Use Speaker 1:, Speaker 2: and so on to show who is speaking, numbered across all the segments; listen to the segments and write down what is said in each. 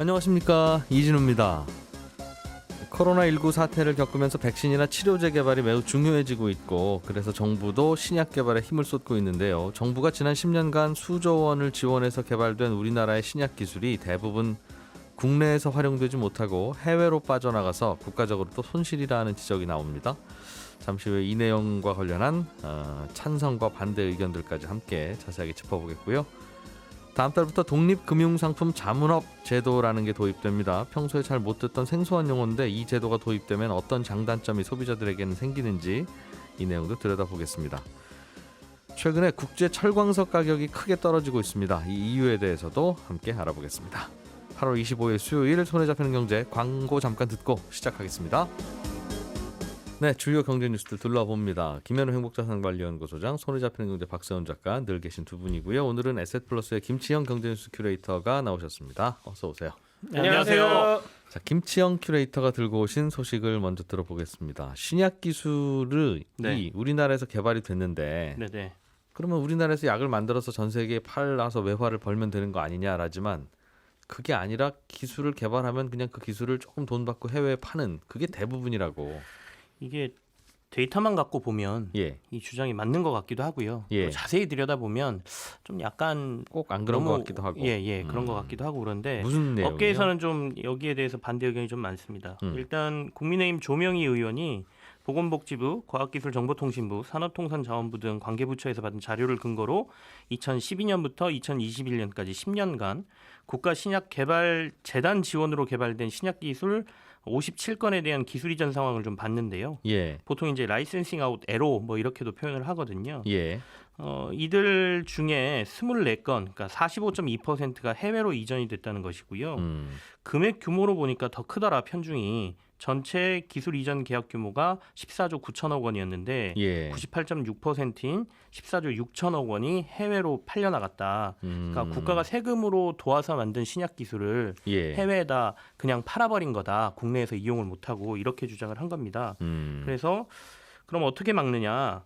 Speaker 1: 안녕하십니까, 이진우입니다. 코로나19 사태를 겪으면서 백신이나 치료제 개발이 매우 중요해지고 있고, 그래서 정부도 신약 개발에 힘을 쏟고 있는데요. 정부가 지난 10년간 수조 원을 지원해서 개발된 우리나라의 신약 기술이 대부분 국내에서 활용되지 못하고 해외로 빠져나가서 국가적으로 또 손실이라는 지적이 나옵니다. 잠시 후에 이 내용과 관련한 찬성과 반대 의견들까지 함께 자세하게 짚어보겠고요. 다음 달부터 독립금융상품 자문업 제도라는 게 도입됩니다. 평소에 잘 못 듣던 생소한 용어인데 이 제도가 도입되면 어떤 장단점이 소비자들에게는 생기는지 이 내용도 들여다보겠습니다. 최근에 국제 철광석 가격이 크게 떨어지고 있습니다. 이 이유에 대해서도 함께 알아보겠습니다. 8월 25일 수요일 손에 잡히는 경제, 광고 잠깐 듣고 시작하겠습니다. 네, 주요 경제 뉴스들 둘러봅니다. 김현우 행복자산관리연구소장, 손에 잡히는 경제 박세훈 작가 늘 계신 두 분이고요. 오늘은 에셋플러스의 김치영 경제뉴스 큐레이터가 나오셨습니다. 어서 오세요.
Speaker 2: 안녕하세요.
Speaker 1: 자, 김치영 큐레이터가 들고 오신 소식을 먼저 들어보겠습니다. 신약 기술이 우리나라에서 개발이 됐는데, 그러면 우리나라에서 약을 만들어서 전 세계에 팔아서 외화를 벌면 되는 거 아니냐라지만, 그게 아니라 기술을 개발하면 그냥 그 기술을 조금 돈 받고 해외에 파는, 그게 대부분이라고.
Speaker 2: 이게 데이터만 갖고 보면 이 주장이 맞는 것 같기도 하고요. 또 자세히 들여다보면 좀 약간
Speaker 1: 꼭 안 그런 것 같기도 하고.
Speaker 2: 그런 것 같기도 하고 그런데
Speaker 1: 무슨 내용이요?
Speaker 2: 업계에서는 좀 여기에 대해서 반대 의견이 좀 많습니다. 일단 국민의힘 조명희 의원이 보건복지부, 과학기술정보통신부, 산업통상자원부 등 관계부처에서 받은 자료를 근거로 2012년부터 2021년까지 10년간 국가신약개발재단 지원으로 개발된 신약기술 57건에 대한 기술 이전 상황을 좀 봤는데요. 보통 이제 라이센싱 아웃 에러 뭐 이렇게도 표현을 하거든요. 이들 중에 24건, 그러니까 45.2%가 해외로 이전이 됐다는 것이고요. 금액 규모로 보니까 더 크더라, 편중이. 전체 기술 이전 계약 규모가 14조 9천억 원이었는데 98.6%인 14조 6천억 원이 해외로 팔려나갔다. 그러니까 국가가 세금으로 도와서 만든 신약 기술을 해외에다 그냥 팔아버린 거다. 국내에서 이용을 못하고 이렇게 주장을 한 겁니다. 그래서 그럼 어떻게 막느냐.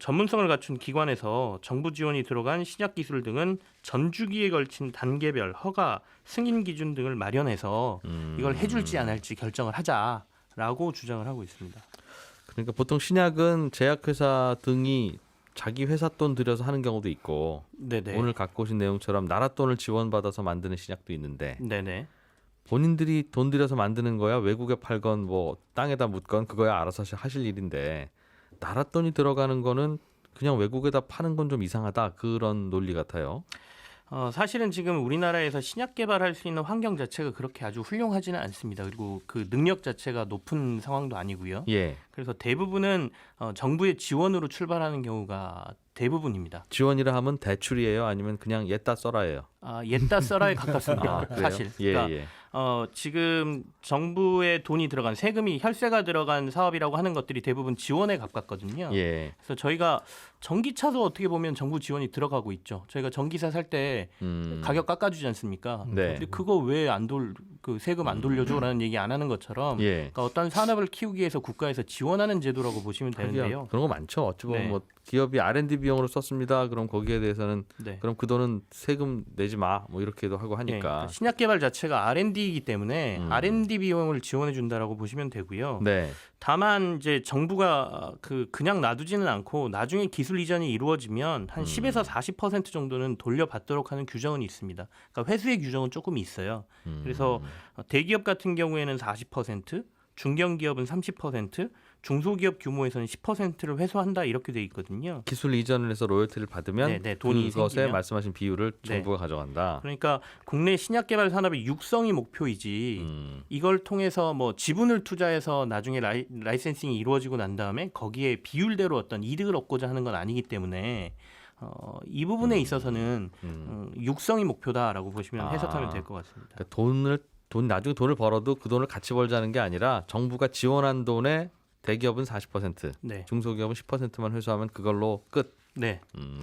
Speaker 2: 전문성을 갖춘 기관에서 정부 지원이 들어간 신약 기술 등은 전주기에 걸친 단계별 허가, 승인 기준 등을 마련해서 이걸 해줄지 안 할지 결정을 하자라고 주장을 하고 있습니다.
Speaker 1: 그러니까 보통 신약은 제약회사 등이 자기 회사 돈 들여서 하는 경우도 있고, 오늘 갖고 오신 내용처럼 나라 돈을 지원받아서 만드는 신약도 있는데, 본인들이 돈 들여서 만드는 거야 외국에 팔건 뭐 땅에다 묻건 그거야 알아서 하실 일인데, 나라 돈이 들어가는 거는 그냥 외국에다 파는 건 좀 이상하다, 그런 논리 같아요.
Speaker 2: 사실은 지금 우리나라에서 신약 개발할 수 있는 환경 자체가 그렇게 아주 훌륭하지는 않습니다. 그리고 그 능력 자체가 높은 상황도 아니고요. 그래서 대부분은 정부의 지원으로 출발하는 경우가 대부분입니다.
Speaker 1: 지원이라 하면 대출이에요? 아니면 그냥 옛다 써라예요?
Speaker 2: 옛다 써라에 가깝습니다. 사실. 그러니까 지금 정부의 돈이 들어간 세금이 혈세가 들어간 사업이라고 하는 것들이 대부분 지원에 가깝거든요. 그래서 저희가 전기차도 어떻게 보면 정부 지원이 들어가고 있죠. 저희가 전기차 살 때 가격 깎아주지 않습니까? 근데 그거 왜 그 세금 안 돌려줘라는 얘기 안 하는 것처럼 그러니까 어떤 산업을 키우기 위해서 국가에서 지원하는 제도라고 보시면 되는데요.
Speaker 1: 그런 거 많죠. 어찌 보면 뭐 기업이 R&D 비용으로 썼습니다. 그럼 거기에 대해서는 그럼 그 돈은 세금 내지 마, 뭐 이렇게도 하고 하니까.
Speaker 2: 그러니까 신약 개발 자체가 R&D이기 때문에 R&D 비용을 지원해 준다라고 보시면 되고요. 다만 이제 정부가 그냥 놔두지는 않고 나중에 기술 이전이 이루어지면 한 10에서 40% 정도는 돌려받도록 하는 규정은 있습니다. 그러니까 회수의 규정은 조금 있어요. 그래서 대기업 같은 경우에는 40%, 중견기업은 30%, 중소기업 규모에서는 10%를 회수한다 이렇게 돼 있거든요.
Speaker 1: 기술 이전을 해서 로열티를 받으면
Speaker 2: 돈이
Speaker 1: 그것에
Speaker 2: 생기면.
Speaker 1: 말씀하신 비율을 정부가 가져간다.
Speaker 2: 그러니까 국내 신약 개발 산업의 육성이 목표이지 이걸 통해서 뭐 지분을 투자해서 나중에 라이센싱이 이루어지고 난 다음에 거기에 비율대로 어떤 이득을 얻고자 하는 건 아니기 때문에 이 부분에 있어서는 육성이 목표다라고 보시면 해석하면 될 것 같습니다.
Speaker 1: 그러니까 나중에 돈을 벌어도 그 돈을 같이 벌자는 게 아니라 정부가 지원한 돈에 대기업은 40%, 중소기업은 10%만 회수하면 그걸로 끝.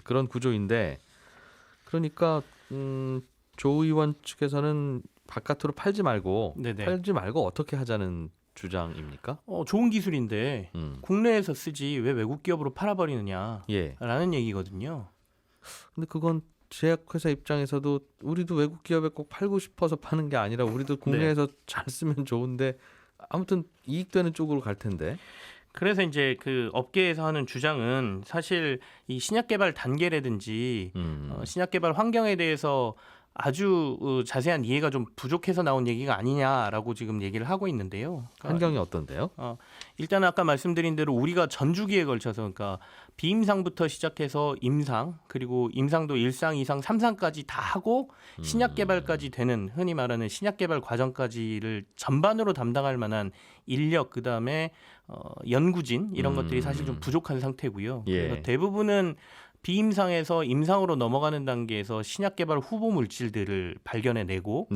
Speaker 1: 그런 구조인데, 그러니까 조 의원 측에서는 바깥으로 팔지 말고 어떻게 하자는 주장입니까?
Speaker 2: 좋은 기술인데 국내에서 쓰지 왜 외국 기업으로 팔아버리느냐라는 얘기거든요.
Speaker 1: 근데 그건 제약회사 입장에서도 우리도 외국 기업에 꼭 팔고 싶어서 파는 게 아니라 우리도 국내에서 잘 쓰면 좋은데 아무튼 이익되는 쪽으로 갈 텐데.
Speaker 2: 그래서 이제 그 업계에서 하는 주장은 사실 이 신약 개발 단계라든지 신약 개발 환경에 대해서 아주 자세한 이해가 좀 부족해서 나온 얘기가 아니냐라고 지금 얘기를 하고 있는데요. 그러니까
Speaker 1: 환경이 어떤데요?
Speaker 2: 일단 아까 말씀드린 대로 우리가 전주기에 걸쳐서 그러니까 비임상부터 시작해서 임상 그리고 임상도 1상, 2상, 3상까지 다 하고 신약 개발까지 되는 흔히 말하는 신약 개발 과정까지를 전반으로 담당할 만한 인력 그다음에 연구진 이런 것들이 사실 좀 부족한 상태고요. 그래서 대부분은 비임상에서 임상으로 넘어가는 단계에서 신약 개발 후보 물질들을 발견해내고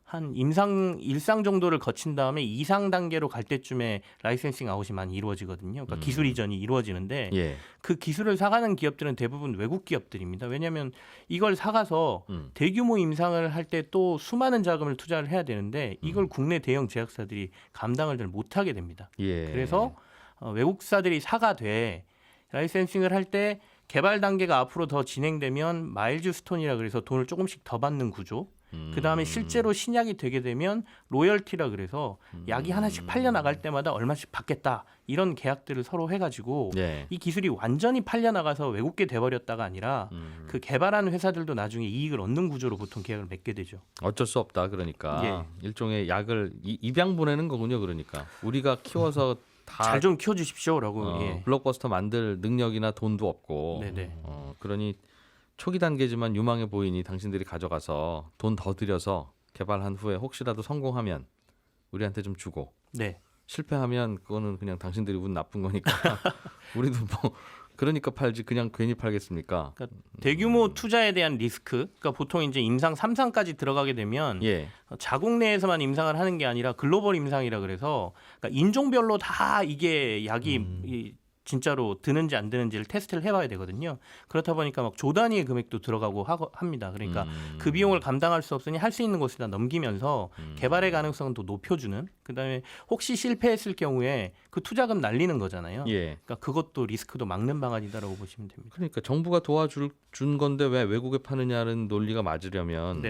Speaker 2: 한 임상 1상 정도를 거친 다음에 2상 단계로 갈 때쯤에 라이센싱 아웃이 많이 이루어지거든요. 그러니까 기술 이전이 이루어지는데 그 기술을 사가는 기업들은 대부분 외국 기업들입니다. 왜냐하면 이걸 사가서 대규모 임상을 할 때 또 수많은 자금을 투자를 해야 되는데 이걸 국내 대형 제약사들이 감당을 잘 못하게 됩니다. 그래서 외국사들이 사가돼 라이센싱을 할 때 개발 단계가 앞으로 더 진행되면 마일즈스톤이라 그래서 돈을 조금씩 더 받는 구조. 그다음에 실제로 신약이 되게 되면 로열티라 그래서 약이 하나씩 팔려 나갈 때마다 얼마씩 받겠다. 이런 계약들을 서로 해가지고 이 기술이 완전히 팔려 나가서 외국계 돼버렸다가 아니라 그 개발한 회사들도 나중에 이익을 얻는 구조로 보통 계약을 맺게 되죠.
Speaker 1: 어쩔 수 없다. 그러니까 일종의 약을 입양 보내는 거군요. 그러니까 우리가 키워서
Speaker 2: 잘 좀 키워주십시오라고.
Speaker 1: 블록버스터 만들 능력이나 돈도 없고. 그러니 초기 단계지만 유망해 보이니 당신들이 가져가서 돈 더 들여서 개발한 후에 혹시라도 성공하면 우리한테 좀 주고. 실패하면 그거는 그냥 당신들이 운 나쁜 거니까 우리도 뭐 그러니까 팔지 그냥 괜히 팔겠습니까?
Speaker 2: 그러니까 대규모 투자에 대한 리스크. 그러니까 보통 이제 임상 3상까지 들어가게 되면 자국 내에서만 임상을 하는 게 아니라 글로벌 임상이라 그래서 그러니까 인종별로 다 이게 약이 진짜로 드는지 안 드는지를 테스트를 해봐야 되거든요. 그렇다 보니까 막 조 단위의 금액도 들어가고 합니다. 그러니까 그 비용을 감당할 수 없으니 할 수 있는 곳에다 넘기면서 개발의 가능성은 또 높여주는. 그다음에 혹시 실패했을 경우에 그 투자금 날리는 거잖아요. 그러니까 그것도 리스크도 막는 방안이다라고 보시면 됩니다.
Speaker 1: 그러니까 정부가 도와준 건데 왜 외국에 파느냐는 논리가 맞으려면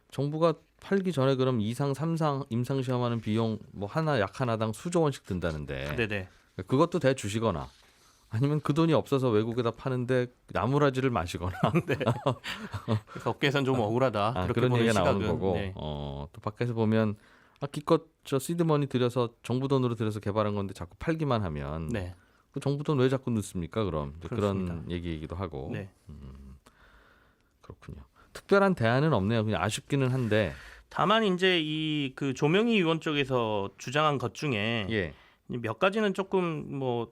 Speaker 1: 정부가 팔기 전에 그럼 2상, 3상 임상 시험하는 비용 뭐 약 하나당 수조 원씩 든다는데. 그것도 대 주시거나 아니면 그 돈이 없어서 외국에다 파는데 나무라지를 마시거나
Speaker 2: 그래서 업계에서는 좀 억울하다 그렇게
Speaker 1: 그런
Speaker 2: 보는
Speaker 1: 얘기가
Speaker 2: 시각은.
Speaker 1: 나오는 거고 또 밖에서 보면 기껏 저 시드머니 들여서 정부 돈으로 들여서 개발한 건데 자꾸 팔기만 하면 그 정부 돈 왜 자꾸 넣습니까? 그럼 그런 얘기이기도 하고 그렇군요. 특별한 대안은 없네요. 그냥 아쉽기는 한데
Speaker 2: 다만 이제 이 그 조명희 의원 쪽에서 주장한 것 중에 몇 가지는 조금 뭐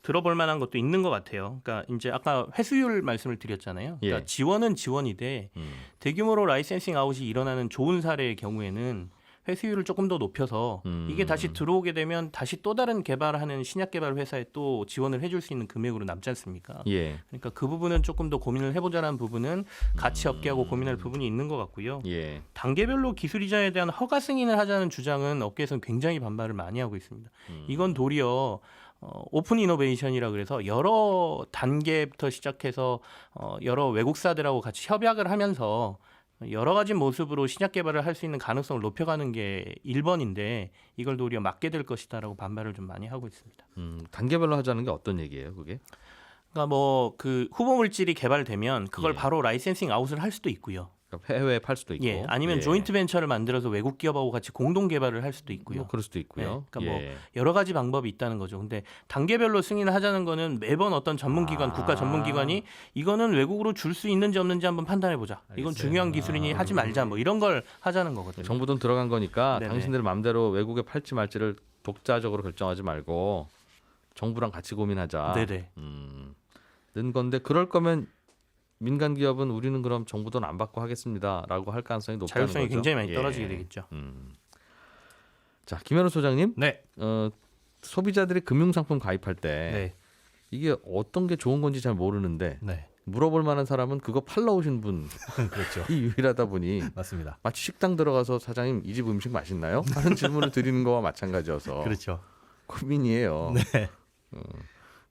Speaker 2: 들어볼 만한 것도 있는 것 같아요. 그러니까 이제 아까 회수율 말씀을 드렸잖아요. 그러니까 지원은 지원이되 대규모로 라이센싱 아웃이 일어나는 좋은 사례의 경우에는 회수율을 조금 더 높여서 이게 다시 들어오게 되면 다시 또 다른 개발하는 신약 개발 회사에 또 지원을 해줄 수 있는 금액으로 남지 않습니까? 그러니까 그 부분은 조금 더 고민을 해보자는 부분은 같이 업계하고 고민할 부분이 있는 것 같고요. 단계별로 기술 이전에 대한 허가 승인을 하자는 주장은 업계에서는 굉장히 반발을 많이 하고 있습니다. 이건 도리어 오픈 이노베이션이라 그래서 여러 단계부터 시작해서 여러 외국사들하고 같이 협약을 하면서 여러 가지 모습으로 신약 개발을 할 수 있는 가능성을 높여가는 게 1번인데 이걸 도리어 막게 될 것이다라고 반발을 좀 많이 하고 있습니다.
Speaker 1: 단계별로 하자는 게 어떤 얘기예요, 그게?
Speaker 2: 그러니까 뭐 그 후보 물질이 개발되면 그걸 바로 라이센싱 아웃을 할 수도 있고요.
Speaker 1: 그러니까 해외에 팔 수도 있고,
Speaker 2: 아니면 조인트 벤처를 만들어서 외국 기업하고 같이 공동 개발을 할 수도 있고요.
Speaker 1: 뭐 그럴 수도 있고요.
Speaker 2: 그러니까 뭐 여러 가지 방법이 있다는 거죠. 근데 단계별로 승인을 하자는 거는 매번 어떤 전문기관, 국가 전문기관이 이거는 외국으로 줄 수 있는지 없는지 한번 판단해 보자. 이건 중요한 기술이니 하지 말자. 뭐 이런 걸 하자는 거거든요.
Speaker 1: 정부 돈 들어간 거니까 당신들 마음대로 외국에 팔지 말지를 독자적으로 결정하지 말고 정부랑 같이 고민하자. 는 건데 그럴 거면 민간 기업은 우리는 그럼 정부 돈 안 받고 하겠습니다라고 할 가능성이 높다는 거죠.
Speaker 2: 자율성이 굉장히 많이 떨어지게 되겠죠.
Speaker 1: 자, 김현우 소장님, 소비자들이 금융상품 가입할 때 이게 어떤 게 좋은 건지 잘 모르는데 물어볼 만한 사람은 그거 팔러 오신 분
Speaker 3: 그렇죠.
Speaker 1: 이 유일하다 보니
Speaker 3: 맞습니다.
Speaker 1: 마치 식당 들어가서 사장님 이 집 음식 맛있나요? 하는 질문을 드리는 거와 마찬가지여서
Speaker 3: 그렇죠.
Speaker 1: 고민이에요.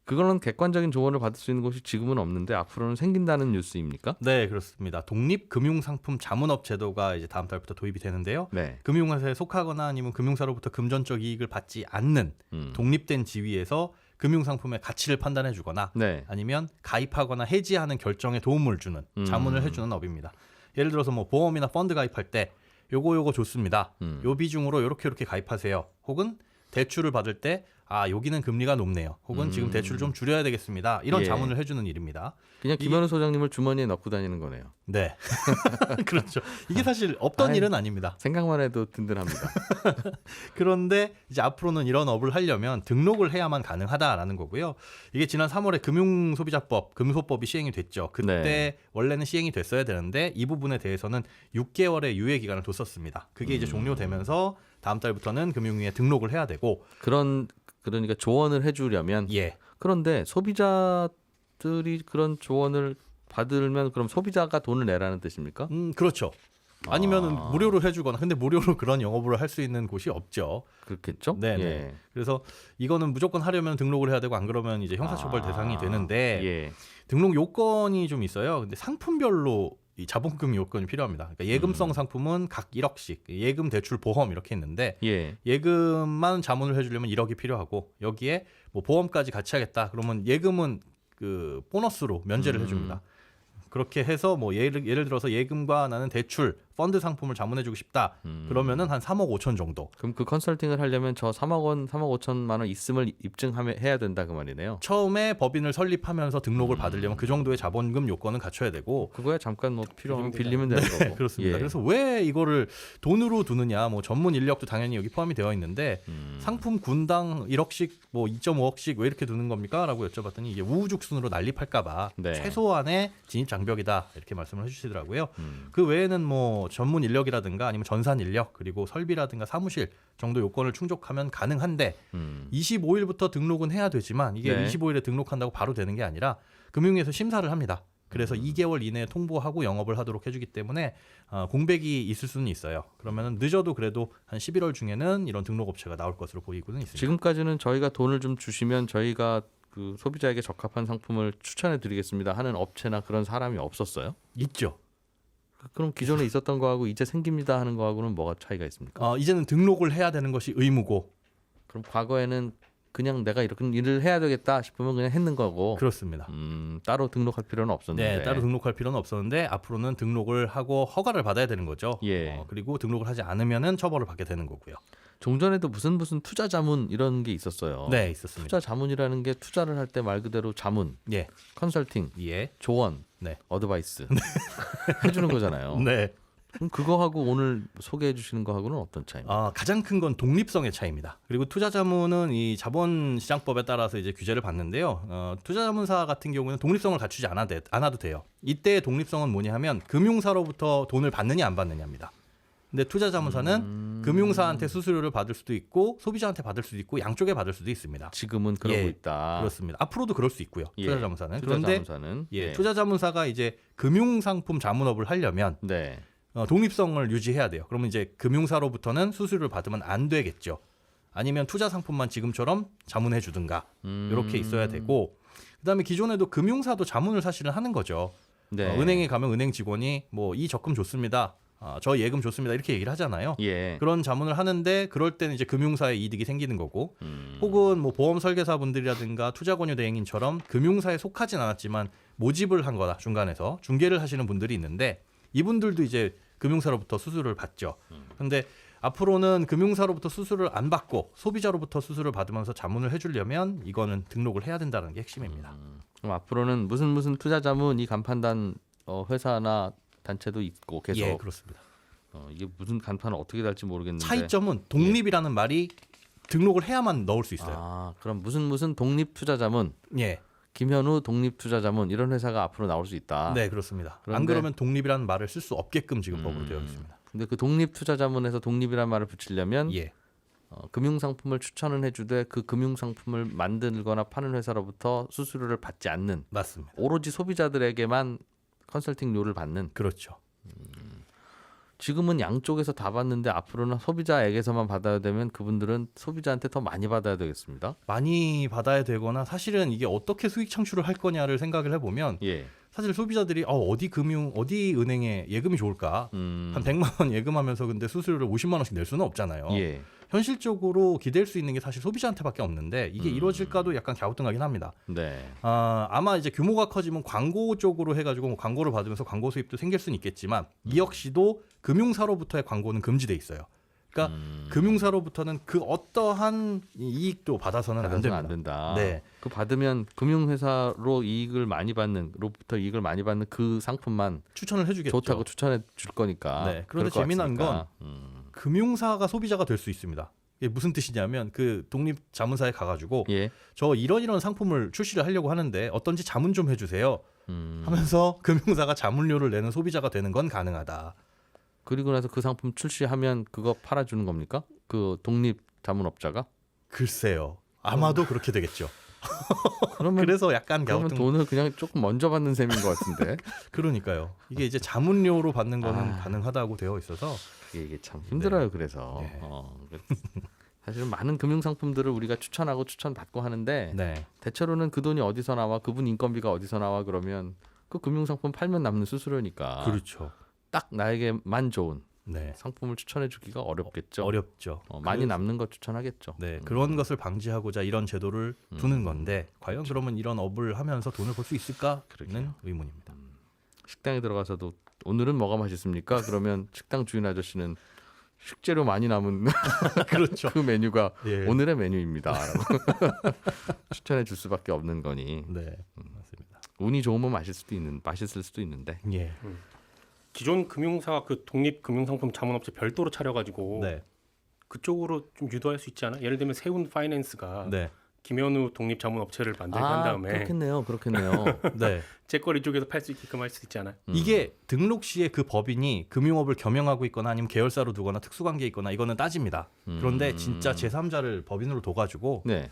Speaker 1: 그거는 객관적인 조언을 받을 수 있는 곳이 지금은 없는데 앞으로는 생긴다는 뉴스입니까?
Speaker 3: 네, 그렇습니다. 독립금융상품 자문업 제도가 이제 다음 달부터 도입이 되는데요.
Speaker 1: 네.
Speaker 3: 금융회사에 속하거나 아니면 금융사로부터 금전적 이익을 받지 않는 독립된 지위에서 금융상품의 가치를 판단해주거나
Speaker 1: 네.
Speaker 3: 아니면 가입하거나 해지하는 결정에 도움을 주는 자문을 해주는 업입니다. 예를 들어서 뭐 보험이나 펀드 가입할 때 요거 좋습니다. 요 비중으로 요렇게 가입하세요. 혹은 대출을 받을 때 여기는 금리가 높네요. 혹은 지금 대출을 좀 줄여야 되겠습니다. 이런
Speaker 1: 예.
Speaker 3: 자문을 해주는 일입니다.
Speaker 1: 그냥 김현우 소장님을 주머니에 넣고 다니는 거네요.
Speaker 3: 네. 그렇죠. 이게 사실 없던 일은 아닙니다.
Speaker 1: 생각만 해도 든든합니다.
Speaker 3: 그런데 이제 앞으로는 이런 업을 하려면 등록을 해야만 가능하다라는 거고요. 이게 지난 3월에 금융소비자법, 금소법이 시행이 됐죠. 그때
Speaker 1: 네.
Speaker 3: 원래는 시행이 됐어야 되는데 이 부분에 대해서는 6개월의 유예 기간을 뒀었습니다. 그게 이제 종료되면서 다음 달부터는 금융위에 등록을 해야 되고
Speaker 1: 그러니까 조언을 해주려면
Speaker 3: 예.
Speaker 1: 그런데 소비자들이 그런 조언을 받으면 그럼 소비자가 돈을 내라는 뜻입니까?
Speaker 3: 그렇죠. 아니면은 무료로 해주거나 근데 무료로 그런 영업을 할 수 있는 곳이 없죠.
Speaker 1: 그렇겠죠?
Speaker 3: 네.
Speaker 1: 예.
Speaker 3: 그래서 이거는 무조건 하려면 등록을 해야 되고 안 그러면 이제 형사처벌 대상이 되는데
Speaker 1: 예.
Speaker 3: 등록 요건이 좀 있어요. 근데 상품별로 이 자본금 요건이 필요합니다. 그러니까 예금성 상품은 각 1억씩, 예금, 대출, 보험 이렇게 있는데
Speaker 1: 예.
Speaker 3: 예금만 자문을 해주려면 1억이 필요하고 여기에 뭐 보험까지 같이 하겠다. 그러면 예금은 그 보너스로 면제를 해줍니다. 그렇게 해서 뭐 예를 들어서 예금과 나는 대출, 펀드 상품을 자문해주고 싶다. 그러면은 한 3억 5천 정도.
Speaker 1: 그럼 그 컨설팅을 하려면 저 3억 원, 3억 5천만 원 있음을 입증해야 된다 그 말이네요.
Speaker 3: 처음에 법인을 설립하면서 등록을 받으려면 그 정도의 자본금 요건은 갖춰야 되고
Speaker 1: 그거야 잠깐 뭐 필요하면 빌리면 되는 거고.
Speaker 3: 그렇습니다.
Speaker 1: 예.
Speaker 3: 그래서 왜 이거를 돈으로 두느냐? 뭐 전문 인력도 당연히 여기 포함이 되어 있는데 상품 군당 1억씩 뭐 2.5억씩 왜 이렇게 두는 겁니까?라고 여쭤봤더니 이게 우후죽순으로 난립할까봐
Speaker 1: 네.
Speaker 3: 최소한의 진입 장벽이다 이렇게 말씀을 해주시더라고요. 그 외에는 뭐 전문 인력이라든가 아니면 전산 인력 그리고 설비라든가 사무실 정도 요건을 충족하면 가능한데 25일부터 등록은 해야 되지만 이게
Speaker 1: 네.
Speaker 3: 25일에 등록한다고 바로 되는 게 아니라 금융위에서 심사를 합니다. 그래서 2개월 이내에 통보하고 영업을 하도록 해주기 때문에 공백이 있을 수는 있어요. 그러면 늦어도 그래도 한 11월 중에는 이런 등록업체가 나올 것으로 보이고는 있습니다.
Speaker 1: 지금까지는 저희가 돈을 좀 주시면 저희가 그 소비자에게 적합한 상품을 추천해드리겠습니다 하는 업체나 그런 사람이 없었어요?
Speaker 3: 있죠.
Speaker 1: 그럼 기존에 있었던 거하고 이제 생깁니다 하는 거하고는 뭐가 차이가 있습니까?
Speaker 3: 이제는 등록을 해야 되는 것이 의무고.
Speaker 1: 그럼 과거에는 그냥 내가 이렇게 일을 해야 되겠다 싶으면 그냥 했는 거고.
Speaker 3: 그렇습니다.
Speaker 1: 따로 등록할 필요는 없었는데.
Speaker 3: 네, 따로 등록할 필요는 없었는데 앞으로는 등록을 하고 허가를 받아야 되는 거죠.
Speaker 1: 예.
Speaker 3: 그리고 등록을 하지 않으면은 처벌을 받게 되는 거고요.
Speaker 1: 종전에도 무슨 투자 자문 이런 게 있었어요.
Speaker 3: 네, 있었습니다.
Speaker 1: 투자 자문이라는 게 투자를 할 때 말 그대로 자문,
Speaker 3: 예,
Speaker 1: 컨설팅,
Speaker 3: 예,
Speaker 1: 조언,
Speaker 3: 네.
Speaker 1: 어드바이스 해주는 거잖아요.
Speaker 3: 네.
Speaker 1: 그럼 그거하고 오늘 소개해 주시는 거하고는 어떤 차이입니까?
Speaker 3: 가장 큰 건 독립성의 차이입니다. 그리고 투자자문은 이 자본시장법에 따라서 이제 규제를 받는데요. 투자자문사 같은 경우는 독립성을 갖추지 않아도 돼요. 이때의 독립성은 뭐냐 하면 금융사로부터 돈을 받느냐 안 받느냐입니다. 근데 투자자문사는 금융사한테 수수료를 받을 수도 있고 소비자한테 받을 수도 있고 양쪽에 받을 수도 있습니다.
Speaker 1: 지금은 그러고 있다.
Speaker 3: 그렇습니다. 앞으로도 그럴 수 있고요.
Speaker 1: 예.
Speaker 3: 투자자문사는.
Speaker 1: 투자자문사는
Speaker 3: 그런데 투자자문사가 이제 금융상품 자문업을 하려면
Speaker 1: 네.
Speaker 3: 독립성을 유지해야 돼요. 그러면 이제 금융사로부터는 수수료를 받으면 안 되겠죠. 아니면 투자 상품만 지금처럼 자문해 주든가 이렇게 있어야 되고 그다음에 기존에도 금융사도 자문을 사실은 하는 거죠.
Speaker 1: 네.
Speaker 3: 은행에 가면 은행 직원이 뭐 이 적금 좋습니다. 저 예금 좋습니다. 이렇게 얘기를 하잖아요.
Speaker 1: 예.
Speaker 3: 그런 자문을 하는데 그럴 때는 이제 금융사의 이득이 생기는 거고 혹은 뭐 보험 설계사분들이라든가 투자권유 대행인처럼 금융사에 속하진 않았지만 모집을 한 거다. 중간에서 중개를 하시는 분들이 있는데 이분들도 이제 금융사로부터 수수료를 받죠. 그런데 앞으로는 금융사로부터 수수료를 안 받고 소비자로부터 수수료를 받으면서 자문을 해주려면 이거는 등록을 해야 된다는 게 핵심입니다.
Speaker 1: 그럼 앞으로는 무슨 투자 자문 이 간판단 회사나 단체도 있고 계속.
Speaker 3: 예, 그렇습니다.
Speaker 1: 이게 무슨 간판을 어떻게 달지 모르겠는데.
Speaker 3: 차이점은 독립이라는 말이 등록을 해야만 넣을 수 있어요.
Speaker 1: 그럼 무슨 독립 투자 자문.
Speaker 3: 예.
Speaker 1: 김현우 독립투자자문 이런 회사가 앞으로 나올 수 있다.
Speaker 3: 네, 그렇습니다.
Speaker 1: 그런데,
Speaker 3: 안 그러면 독립이라는 말을 쓸 수 없게끔 지금 법으로 되어 있습니다.
Speaker 1: 근데 그 독립투자자문에서 독립이라는 말을 붙이려면
Speaker 3: 예.
Speaker 1: 금융상품을 추천은 해주되 그 금융상품을 만들거나 파는 회사로부터 수수료를 받지 않는
Speaker 3: 맞습니다.
Speaker 1: 오로지 소비자들에게만 컨설팅료를 받는
Speaker 3: 그렇죠.
Speaker 1: 지금은 양쪽에서 다 받는데 앞으로는 소비자에게서만 받아야 되면 그분들은 소비자한테 더 많이 받아야 되겠습니다.
Speaker 3: 많이 받아야 되거나 사실은 이게 어떻게 수익 창출을 할 거냐를 생각을 해보면
Speaker 1: 예.
Speaker 3: 사실 소비자들이 어디 은행에 예금이 좋을까? 한 100만 원 예금하면서 근데 수수료를 50만 원씩 낼 수는 없잖아요.
Speaker 1: 예.
Speaker 3: 현실적으로 기댈 수 있는 게 사실 소비자한테밖에 없는데 이게 이루어질까도 약간 갸우뚱하긴 합니다.
Speaker 1: 네.
Speaker 3: 아마 이제 규모가 커지면 광고 쪽으로 해가지고 뭐 광고를 받으면서 광고 수입도 생길 수는 있겠지만 이 역시도 금융사로부터의 광고는 금지돼 있어요. 그러니까 금융사로부터는 그 어떠한 이익도 받아서는 안 됩니다.
Speaker 1: 안 된다.
Speaker 3: 네.
Speaker 1: 그 받으면 금융회사로 이익을 많이 받는 그 상품만
Speaker 3: 추천을 해주겠죠.
Speaker 1: 좋다고 추천해 줄 거니까.
Speaker 3: 네. 그런데 재미난 건 금융사가 소비자가 될 수 있습니다. 이게 무슨 뜻이냐면 그 독립자문사에 가가지고
Speaker 1: 예.
Speaker 3: 저 이런 상품을 출시를 하려고 하는데 어떤지 자문 좀 해주세요. 하면서 금융사가 자문료를 내는 소비자가 되는 건 가능하다.
Speaker 1: 그리고 나서 그 상품 출시하면 그거 팔아주는 겁니까? 그 독립 자문업자가?
Speaker 3: 글쎄요. 아마도 그렇게 되겠죠.
Speaker 1: 그러면
Speaker 3: 그래서 약간
Speaker 1: 그러면
Speaker 3: 갸우뚱.
Speaker 1: 돈을 그냥 조금 먼저 받는 셈인 것 같은데.
Speaker 3: 그러니까요. 이게 이제 자문료로 받는 거는 가능하다고 되어 있어서
Speaker 1: 이게 참 힘들어요. 그래서
Speaker 3: 네.
Speaker 1: 사실은 많은 금융 상품들을 우리가 추천하고 추천받고 하는데
Speaker 3: 네.
Speaker 1: 대체로는 그 돈이 어디서 나와, 그분 인건비가 어디서 나와 그러면 그 금융 상품 팔면 남는 수수료니까.
Speaker 3: 그렇죠.
Speaker 1: 딱 나에게만 좋은
Speaker 3: 네.
Speaker 1: 상품을 추천해주기가 어렵겠죠.
Speaker 3: 어렵죠.
Speaker 1: 많이 남는 거 추천하겠죠.
Speaker 3: 네, 그런 것을 방지하고자 이런 제도를 두는 건데 과연 그러면 이런 업을 하면서 돈을 벌 수 있을까는 의문입니다.
Speaker 1: 식당에 들어가서도 오늘은 뭐가 맛있습니까? 그러면 식당 주인 아저씨는 식재료 많이 남은
Speaker 3: 그렇죠.
Speaker 1: 그 메뉴가
Speaker 3: 예.
Speaker 1: 오늘의 메뉴입니다. 추천해 줄 수밖에 없는 거니.
Speaker 3: 네, 맞습니다.
Speaker 1: 운이 좋으면 맛있을 수도 있는데.
Speaker 3: 예.
Speaker 4: 기존 금융사가 그 독립금융상품 자문업체 별도로 차려가지고
Speaker 3: 네.
Speaker 4: 그쪽으로 좀 유도할 수 있지 않아? 예를 들면 세운 파이낸스가
Speaker 3: 네.
Speaker 4: 김현우 독립자문업체를 만들게 한 다음에
Speaker 1: 그렇겠네요.
Speaker 3: 네.
Speaker 4: 제 거리 쪽에서 팔 수 있게끔 할 수 있지 않아요?
Speaker 3: 이게 등록 시에 그 법인이 금융업을 겸용하고 있거나 아니면 계열사로 두거나 특수관계에 있거나 이거는 따집니다. 그런데 진짜 제3자를 법인으로 둬가지고
Speaker 1: 네.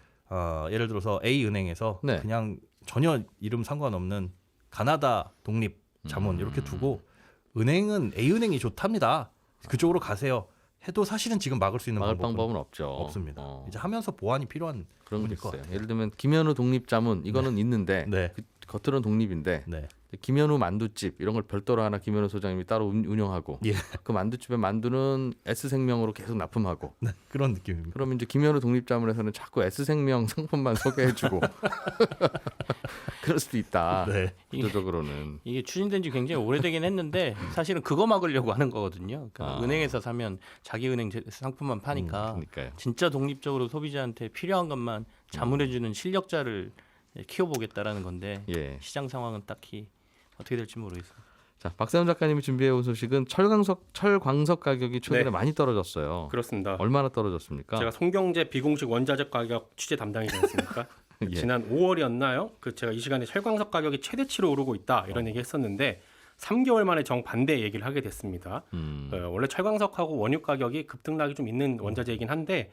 Speaker 3: 예를 들어서 A 은행에서
Speaker 1: 네.
Speaker 3: 그냥 전혀 이름 상관없는 가나다 독립 자문 이렇게 두고 은행은 A 은행이 좋답니다. 그쪽으로 가세요. 해도 사실은 지금 막을 수 있는
Speaker 1: 방법은 없죠.
Speaker 3: 없습니다. 이제 하면서 보완이 필요한
Speaker 1: 그런 게
Speaker 3: 부분일 것
Speaker 1: 있어요.
Speaker 3: 같아요.
Speaker 1: 예를 들면 김현우 독립자문 이거는 있는데
Speaker 3: 네.
Speaker 1: 겉으로는 독립인데
Speaker 3: 네.
Speaker 1: 김현우 만두집 이런 걸 별도로 하나 김현우 소장님이 따로 운영하고
Speaker 3: 예.
Speaker 1: 그 만두집의 만두는 S생명으로 계속 납품하고
Speaker 3: 네. 그런 느낌입니다.
Speaker 1: 그러면 이제 김현우 독립자문에서는 자꾸 S생명 상품만 소개해주고 그럴 수도 있다.
Speaker 3: 네.
Speaker 1: 구조적으로는.
Speaker 2: 이게 추진된 지 굉장히 오래되긴 했는데 사실은 그거 막으려고 하는 거거든요. 그러니까 은행에서 사면 자기 은행 상품만 파니까
Speaker 1: 그러니까요.
Speaker 2: 진짜 독립적으로 소비자한테 필요한 것만 자문해주는 실력자를 키워보겠다라는 건데
Speaker 1: 예.
Speaker 2: 시장 상황은 딱히 어떻게 될지 모르겠어요.
Speaker 1: 자, 박세훈 작가님이 준비해온 소식은 철광석 가격이 최근에
Speaker 4: 네.
Speaker 1: 많이 떨어졌어요.
Speaker 4: 그렇습니다.
Speaker 1: 얼마나 떨어졌습니까?
Speaker 4: 제가 송경제 비공식 원자재 가격 취재 담당이지 않습니까?
Speaker 1: 예.
Speaker 4: 지난 5월이었나요? 제가 이 시간에 철광석 가격이 최대치로 오르고 있다 이런 얘기 했었는데 3개월 만에 정반대 얘기를 하게 됐습니다. 원래 철광석하고 원유 가격이 급등락이 좀 있는 원자재이긴 한데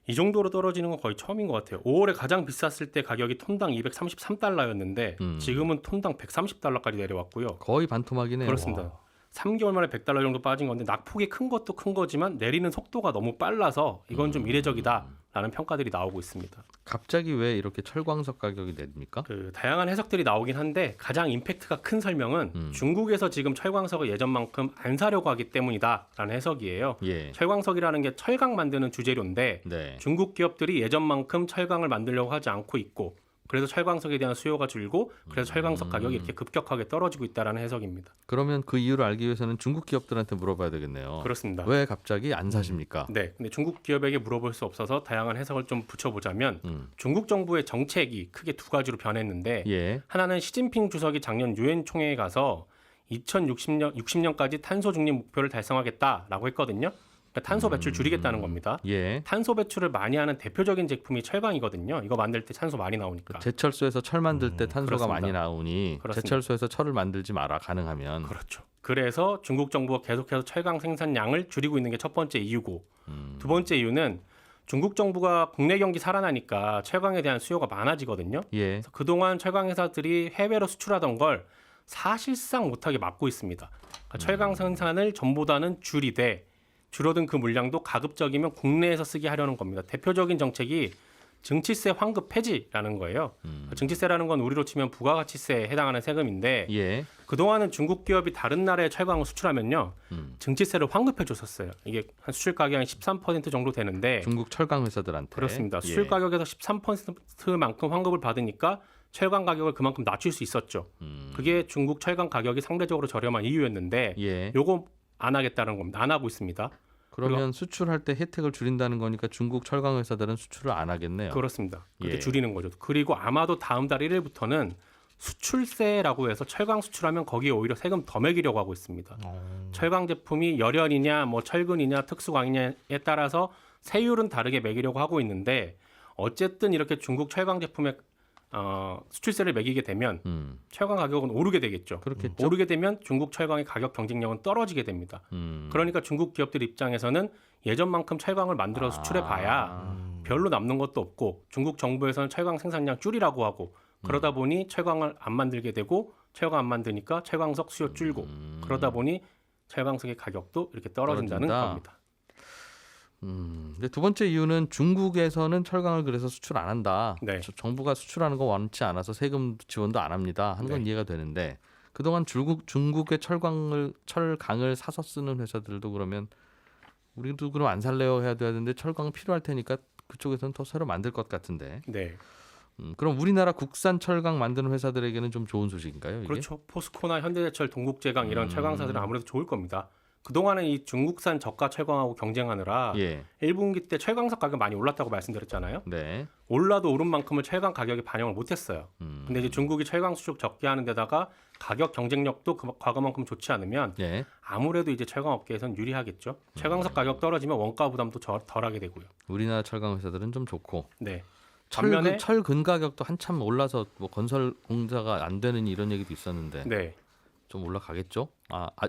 Speaker 4: 이 정도로 떨어지는 건 거의 처음인 것 같아요. 5월에 가장 비쌌을 때 가격이 톤당 233달러였는데 지금은 톤당 130달러까지 내려왔고요.
Speaker 1: 거의 반토막이네요.
Speaker 4: 그렇습니다.
Speaker 3: 와.
Speaker 4: 3개월 만에 100달러 정도 빠진 건데 낙폭이 큰 것도 큰 거지만 내리는 속도가 너무 빨라서 이건 좀 이례적이다라는 평가들이 나오고 있습니다.
Speaker 1: 갑자기 왜 이렇게 철광석 가격이 내립니까?
Speaker 4: 다양한 해석들이 나오긴 한데 가장 임팩트가 큰 설명은 중국에서 지금 철광석을 예전만큼 안 사려고 하기 때문이다라는 해석이에요.
Speaker 1: 예.
Speaker 4: 철광석이라는 게 철강 만드는 주재료인데
Speaker 1: 네.
Speaker 4: 중국 기업들이 예전만큼 철강을 만들려고 하지 않고 있고 그래서 철광석에 대한 수요가 줄고 그래서 철광석 가격이 이렇게 급격하게 떨어지고 있다라는 해석입니다.
Speaker 1: 그러면 그 이유를 알기 위해서는 중국 기업들한테 물어봐야 되겠네요.
Speaker 4: 그렇습니다.
Speaker 1: 왜 갑자기 안 사십니까?
Speaker 4: 네, 근데 중국 기업에게 물어볼 수 없어서 다양한 해석을 좀 붙여보자면 중국 정부의 정책이 크게 두 가지로 변했는데
Speaker 1: 예.
Speaker 4: 하나는 시진핑 주석이 작년 유엔 총회에 가서 2060년까지 탄소 중립 목표를 달성하겠다라고 했거든요. 그러니까 탄소 배출 줄이겠다는 겁니다.
Speaker 1: 예.
Speaker 4: 탄소 배출을 많이 하는 대표적인 제품이 철강이거든요. 이거 만들 때 탄소 많이 나오니까.
Speaker 1: 제철소에서 철 만들 때 탄소가
Speaker 4: 그렇습니다.
Speaker 1: 많이 나오니
Speaker 4: 그렇습니다.
Speaker 1: 제철소에서 철을 만들지 마라 가능하면.
Speaker 4: 그렇죠. 그래서 중국 정부가 계속해서 철강 생산량을 줄이고 있는 게 첫 번째 이유고 두 번째 이유는 중국 정부가 국내 경기 살아나니까 철강에 대한 수요가 많아지거든요.
Speaker 1: 예.
Speaker 4: 그래서 그동안 철강 회사들이 해외로 수출하던 걸 사실상 못하게 막고 있습니다. 그러니까 철강 생산을 전보다는 줄어든 그 물량도 가급적이면 국내에서 쓰게 하려는 겁니다. 대표적인 정책이 증치세 환급 폐지라는 거예요. 증치세라는 건 우리로 치면 부가가치세에 해당하는 세금인데
Speaker 1: 예.
Speaker 4: 그동안은 중국 기업이 다른 나라에 철강을 수출하면요. 증치세를 환급해 줬었어요. 이게 한 수출 가격이 13% 정도 되는데
Speaker 1: 중국 철강 회사들한테.
Speaker 4: 그렇습니다. 수출 가격에서 13%만큼 환급을 받으니까 철강 가격을 그만큼 낮출 수 있었죠. 그게 중국 철강 가격이 상대적으로 저렴한 이유였는데
Speaker 1: 예.
Speaker 4: 요거 안 하겠다는 겁니다. 안 하고 있습니다.
Speaker 1: 그러면 수출할 때 혜택을 줄인다는 거니까 중국 철강 회사들은 수출을 안 하겠네요.
Speaker 4: 그렇습니다. 그렇게
Speaker 1: 예.
Speaker 4: 줄이는 거죠. 그리고 아마도 다음 달 1일부터는 수출세라고 해서 철강 수출하면 거기에 오히려 세금 더 매기려고 하고 있습니다. 철강 제품이 열연이냐 뭐 철근이냐 특수광이냐에 따라서 세율은 다르게 매기려고 하고 있는데 어쨌든 이렇게 중국 철강 제품에 수출세를 매기게 되면 철강 가격은 오르게 되겠죠.
Speaker 1: 그렇겠죠.
Speaker 4: 오르게 되면 중국 철강의 가격 경쟁력은 떨어지게 됩니다. 그러니까 중국 기업들 입장에서는 예전만큼 철강을 만들어 수출해 봐야 별로 남는 것도 없고 중국 정부에서는 철강 생산량 줄이라고 하고 그러다 보니 철강을 안 만들게 되고 철강 안 만드니까 철강석 수요 줄고 그러다 보니 철강석의 가격도 이렇게 떨어진다는
Speaker 1: 떨어진다.
Speaker 4: 겁니다.
Speaker 1: 근데 두 번째 이유는 중국에서는 철강을 그래서 수출 안 한다.
Speaker 4: 네.
Speaker 1: 정부가 수출하는 거 원치 않아서 세금 지원도 안 합니다. 하는 건
Speaker 4: 네.
Speaker 1: 이해가 되는데 그동안 중국의 철강을 사서 쓰는 회사들도 그러면 우리도 그럼 안 살래요 해야 되는데 철강 필요할 테니까 그쪽에서는 더 새로 만들 것 같은데.
Speaker 4: 네.
Speaker 1: 그럼 우리나라 국산 철강 만드는 회사들에게는 좀 좋은 소식인가요? 이게?
Speaker 4: 그렇죠. 포스코나 현대제철, 동국제강 이런 철강사들은 아무래도 좋을 겁니다. 그동안은 이 중국산 저가 철강하고 경쟁하느라
Speaker 1: 예.
Speaker 4: 1분기 때 철강석 가격 많이 올랐다고 말씀드렸잖아요.
Speaker 1: 네.
Speaker 4: 올라도 오른 만큼을 철강 가격에 반영을 못했어요. 근데 이제 중국이 철강 수출 적게 하는 데다가 가격 경쟁력도 과거만큼 좋지 않으면
Speaker 1: 예.
Speaker 4: 아무래도 이제 철강 업계에선 유리하겠죠. 철강석 가격 떨어지면 원가 부담도 덜하게 되고요.
Speaker 1: 우리나라 철강 회사들은 좀 좋고
Speaker 4: 네.
Speaker 1: 철근 가격도 한참 올라서 뭐 건설 공사가 안 되는 이런 얘기도 있었는데
Speaker 4: 네.
Speaker 1: 좀 올라가겠죠?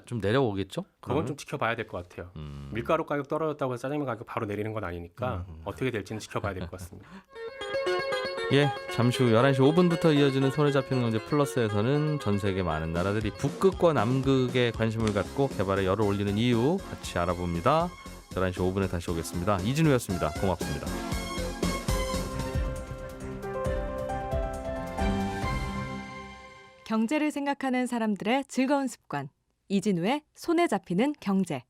Speaker 1: 좀 내려오겠죠?
Speaker 4: 그건
Speaker 1: 그러면?
Speaker 4: 좀 지켜봐야 될 것 같아요. 밀가루 가격 떨어졌다고 해서 짜장면 가격 바로 내리는 건 아니니까 어떻게 될지는 지켜봐야 될 것 같습니다.
Speaker 1: 예, 잠시 후 11시 5분부터 이어지는 손에 잡히는 경제 플러스에서는 전 세계 많은 나라들이 북극과 남극에 관심을 갖고 개발에 열을 올리는 이유 같이 알아봅니다. 11시 5분에 다시 오겠습니다. 이진우였습니다. 고맙습니다.
Speaker 5: 경제를 생각하는 사람들의 즐거운 습관. 이진우의 손에 잡히는 경제.